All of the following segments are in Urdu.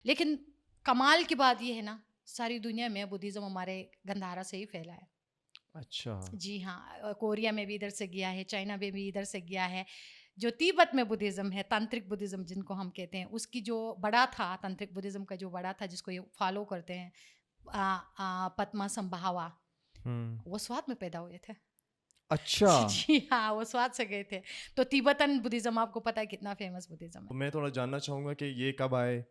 لیکن کمال کی بات یہ ہے نا، ساری دنیا میں بدھزم ہمارے گندھارا سے ہی پھیلا ہے. اچھا. جی ہاں، کوریا میں بھی ادھر سے گیا ہے، چائنا میں بھی ادھر سے گیا ہے. جو تیبت میں بدھزم ہے، تانترک بدھزم جن کو ہم کہتے ہیں، اس کی جو بڑا تھا، تانترک بدھزم کا جو بڑا تھا جس کو یہ فالو کرتے ہیں، پدما سمبھاوا، وہ سوات میں پیدا ہوئے تھے. اچھا. جی ہاں، وہ سوات سے گئے تھے. تو تیبتن بدھزم آپ کو پتا ہے کتنا فیمس بدھزم ہے. میں تھوڑا جاننا چاہوں گا کہ یہ کب آئے،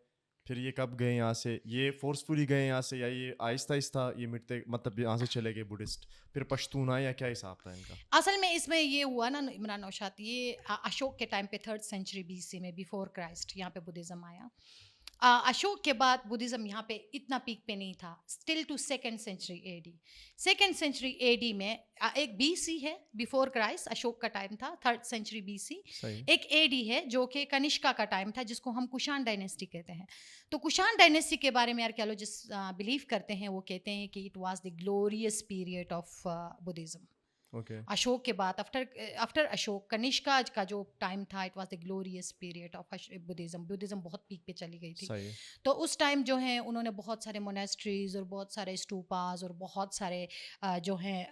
پھر یہ کب گئے یہاں سے، یہ فورسفلی گئے یہاں سے یا یہ آہستہ آہستہ یہ مٹتے مطلب یہاں سے چلے گئے بدھسٹ، پھر پشتون آئے یا کیا حساب تھا ان کا؟ اصل میں اس میں یہ ہوا نا عمران نوشاد، یہ اشوک کے ٹائم پہ 3rd سینچری BC میں، بیفور کرائسٹ یہاں پہ بدھزم آیا. اشوک کے بعد بدھزم یہاں پہ اتنا پیک پہ نہیں تھا، still to 2nd century AD. 2nd century AD میں ایک BC ہے، بیفور کرائسٹ اشوک کا ٹائم تھا، 3rd سینچری BC. صحیح. ایک AD ہے جو کہ کنشکا کا ٹائم تھا، جس کو ہم کشان ڈائنیسٹی کہتے ہیں. تو کشان ڈائنیسٹی کے بارے میں آرکیالوجسٹ بلیو کرتے ہیں، وہ کہتے ہیں کہ it was the glorious period of Buddhism. Okay. Ashoka کے بعد آفٹر اشوک، کنشکا کا جو ٹائم تھا، it was the glorious period of Buddhism. Buddhism بہت پیک پہ چلی گئی تھی. صحیح. تو اس ٹائم جو ہیں انہوں نے بہت سارے مونیسٹریز اور بہت سارے اسٹوپاز اور بہت سارے جو ہیں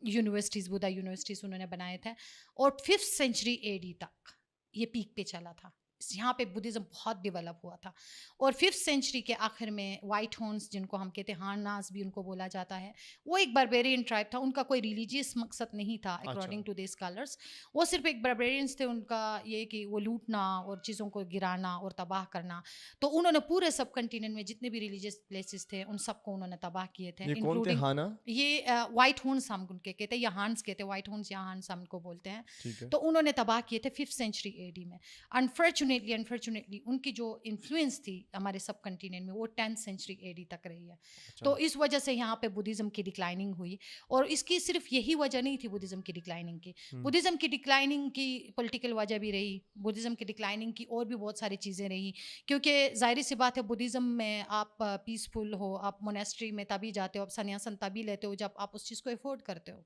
یونیورسٹیز، بدھا یونیورسٹیز انہوں نے بنائے تھے. اور 5th سینچری AD تک یہ پیک پہ چلا تھا. یہاں پہ بدھزم بہت ڈیولپ ہوا تھا. اور 5th سینچری کے آخر میں وائٹ ہونس، جن کو ہم کہتے ہیں ہاناز بھی ان کو بولا جاتا ہے، وہ ایک باربیرین ٹرائب تھا. ان کا کوئی ریلیجیس مقصد نہیں تھا اکارڈنگ ٹو دی اسکالرس. وہ صرف ایک باربیرینس تھے. ان کا یہ کہ وہ لوٹنا اور چیزوں کو گرانا اور تباہ کرنا. تو انہوں نے پورے سب کنٹیننٹ میں جتنے بھی ریلیجیس پلیسز تھے ان سب کو انہوں نے تباہ کیے تھے، یہ کون تھے انکلوڈنگ ہانا؟ یہ وائٹ ہونس ہم ان کے کہتے ہیں، یا ہانس کہتے ہیں، وائٹ ہونس یا ہانس ہم کو بولتے ہیں. ٹھیک ہے. تو انہوں نے تباہ کیے تھے 5th سینچری AD میں. انفارچونیٹلی ان کی جو انفلوئنس تھی ہمارے سب کنٹیننٹ میں، وہ 10th سینچری AD تک رہی ہے. تو اس وجہ سے یہاں پہ بدھزم کی ڈکلائننگ ہوئی. اور اس کی صرف یہی وجہ نہیں تھی بدھزم کی ڈکلائننگ کی. بدھزم کی ڈکلائننگ کی پولیٹیکل وجہ بھی رہی، بدھزم کی ڈکلائننگ کی اور بھی بہت ساری چیزیں رہی. کیونکہ ظاہر سی بات ہے، بدھزم میں آپ پیسفل ہو، آپ مونیسٹری میں تبھی جاتے ہو، آپ سنیاسن تبھی لیتے ہو جب آپ اس چیز کو افورڈ کرتے ہو.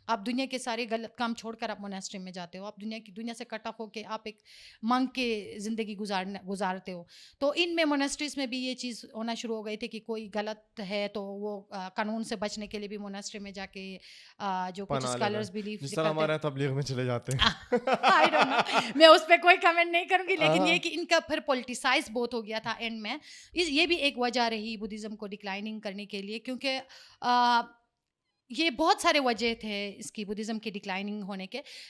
آپ دنیا کے سارے غلط کام چھوڑ کر آپ مونیسٹری میں جاتے ہو. آپ دنیا سے کٹ آف ہو کے آپ ایک منک کے زندگی گزارتے ہو. تو ان میں مونیسٹریز میں بھی یہ چیز ہونا شروع ہو گئی تھی کہ کوئی غلط ہے تو وہ قانون سے بچنے کے لیے بھی مونیسٹری میں جا کے جو کچھ پناہ لینا، اسکالرز بلیو جس طرح کرتے ہمارے تبلیغ میں چلے جاتے ہیں. آئی ڈونٹ نو، میں اس پہ کوئی کمنٹ نہیں کروں گی. لیکن یہ کہ ان کا پھر پولیٹیسائز بہت ہو گیا تھا اینڈ میں. یہ بھی ایک وجہ رہی بدھزم کو ڈکلائننگ کرنے کے لیے، کیونکہ یہ بہت سارے وجہ تھے اس کی بدھزم کی ڈکلائننگ ہونے کے.